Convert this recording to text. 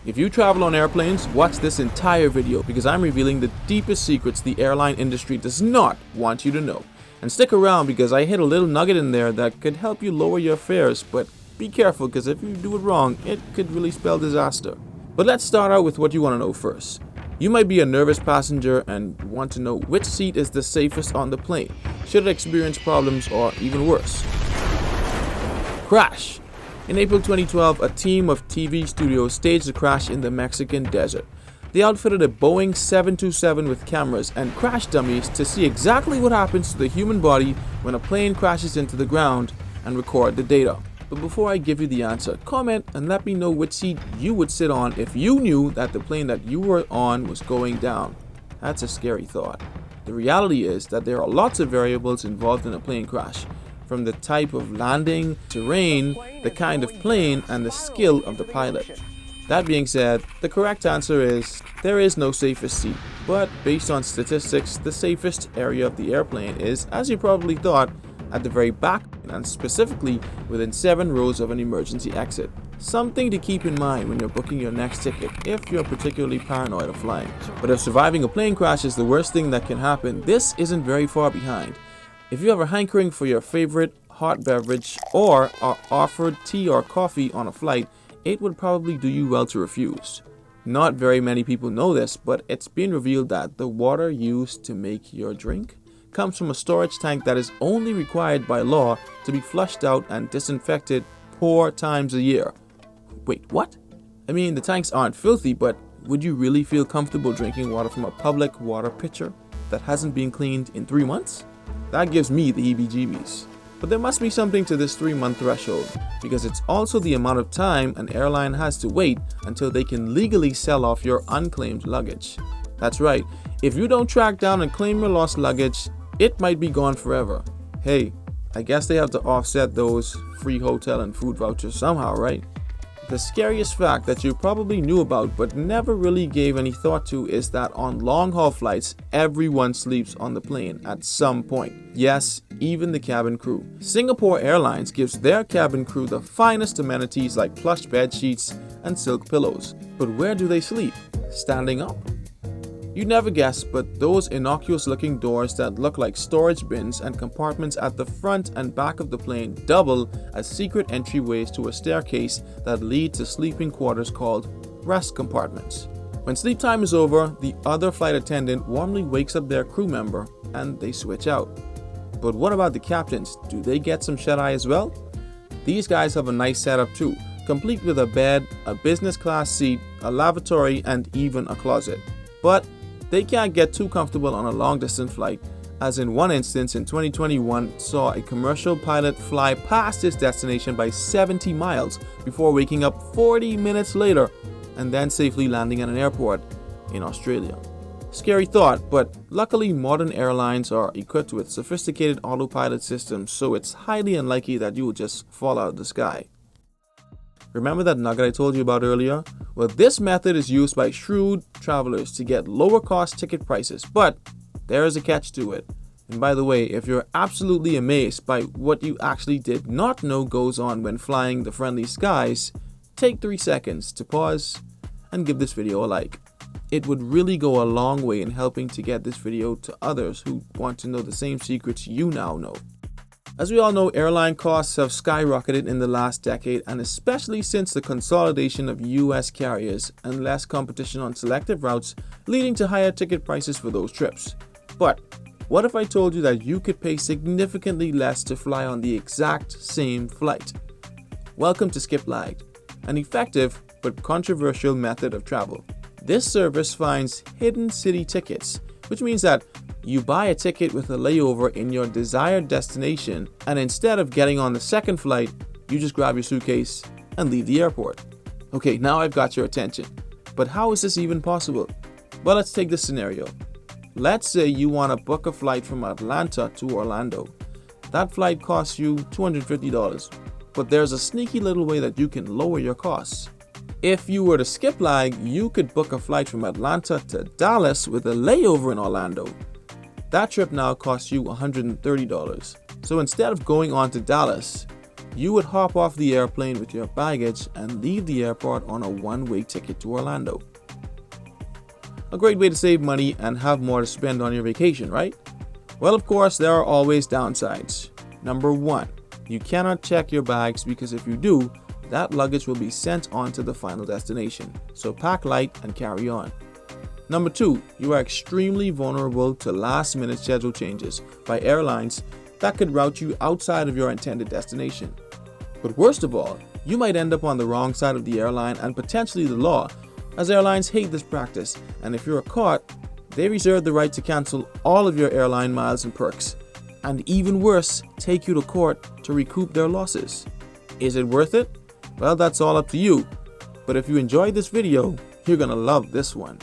If you travel on airplanes, watch this entire video because I'm revealing the deepest secrets the airline industry does not want you to know. And stick around because I hit a little nugget in there that could help you lower your fares, but be careful because if you do it wrong, it could really spell disaster. But let's start out with what you want to know first. You might be a nervous passenger and want to know which seat is the safest on the plane, should it experience problems or even worse. Crash. In April 2012, a team of TV studios staged a crash in the Mexican desert. They outfitted a Boeing 727 with cameras and crash dummies to see exactly what happens to the human body when a plane crashes into the ground and record the data. But before I give you the answer, comment and let me know which seat you would sit on if you knew that the plane that you were on was going down. That's a scary thought. The reality is that there are lots of variables involved in a plane crash, from the type of landing, terrain, the kind of plane, and the skill of the pilot. That being said, the correct answer is there is no safest seat, but based on statistics, the safest area of the airplane is, as you probably thought, at the very back and specifically within 7 rows of an emergency exit. Something to keep in mind when you're booking your next ticket if you're particularly paranoid of flying. But if surviving a plane crash is the worst thing that can happen, this isn't very far behind. If you have a hankering for your favorite hot beverage or are offered tea or coffee on a flight, it would probably do you well to refuse. Not very many people know this, but it's been revealed that the water used to make your drink comes from a storage tank that is only required by law to be flushed out and disinfected 4 times a year. Wait, what? I mean, the tanks aren't filthy, but would you really feel comfortable drinking water from a public water pitcher that hasn't been cleaned in 3 months? That gives me the heebie-jeebies. But there must be something to this 3-month threshold, because it's also the amount of time an airline has to wait until they can legally sell off your unclaimed luggage. That's right, if you don't track down and claim your lost luggage, it might be gone forever. Hey, I guess they have to offset those free hotel and food vouchers somehow, right? The scariest fact that you probably knew about but never really gave any thought to is that on long-haul flights, everyone sleeps on the plane at some point. Yes, even the cabin crew. Singapore Airlines gives their cabin crew the finest amenities like plush bed sheets and silk pillows. But where do they sleep? Standing up? You'd never guess, but those innocuous-looking doors that look like storage bins and compartments at the front and back of the plane double as secret entryways to a staircase that lead to sleeping quarters called rest compartments. When sleep time is over, the other flight attendant warmly wakes up their crew member and they switch out. But what about the captains? Do they get some shut-eye as well? These guys have a nice setup too, complete with a bed, a business class seat, a lavatory, and even a closet. But they can't get too comfortable on a long-distance flight, as in one instance in 2021 saw a commercial pilot fly past his destination by 70 miles before waking up 40 minutes later and then safely landing at an airport in Australia. Scary thought, but luckily modern airlines are equipped with sophisticated autopilot systems, so it's highly unlikely that you will just fall out of the sky. Remember that nugget I told you about earlier? Well, this method is used by shrewd travelers to get lower cost ticket prices, but there is a catch to it. And by the way, if you're absolutely amazed by what you actually did not know goes on when flying the friendly skies, take 3 seconds to pause and give this video a like. It would really go a long way in helping to get this video to others who want to know the same secrets you now know. As we all know, airline costs have skyrocketed in the last decade, and especially since the consolidation of US carriers and less competition on selective routes, leading to higher ticket prices for those trips. But what if I told you that you could pay significantly less to fly on the exact same flight? Welcome to skiplagging, an effective but controversial method of travel. This service finds hidden city tickets, which means that you buy a ticket with a layover in your desired destination, and instead of getting on the second flight, you just grab your suitcase and leave the airport. Okay, now I've got your attention. But how is this even possible? Well, let's take this scenario. Let's say you want to book a flight from Atlanta to Orlando. That flight costs you $250, but there's a sneaky little way that you can lower your costs. If you were to skiplag, you could book a flight from Atlanta to Dallas with a layover in Orlando. That trip now costs you $130. So instead of going on to Dallas, you would hop off the airplane with your baggage and leave the airport on a one-way ticket to Orlando. A great way to save money and have more to spend on your vacation, right? Well, of course, there are always downsides. Number 1, you cannot check your bags because if you do, that luggage will be sent on to the final destination. So pack light and carry on. Number 2, you are extremely vulnerable to last-minute schedule changes by airlines that could route you outside of your intended destination. But worst of all, you might end up on the wrong side of the airline and potentially the law, as airlines hate this practice, and if you're caught, they reserve the right to cancel all of your airline miles and perks, and even worse, take you to court to recoup their losses. Is it worth it? Well, that's all up to you. But if you enjoyed this video, you're gonna love this one.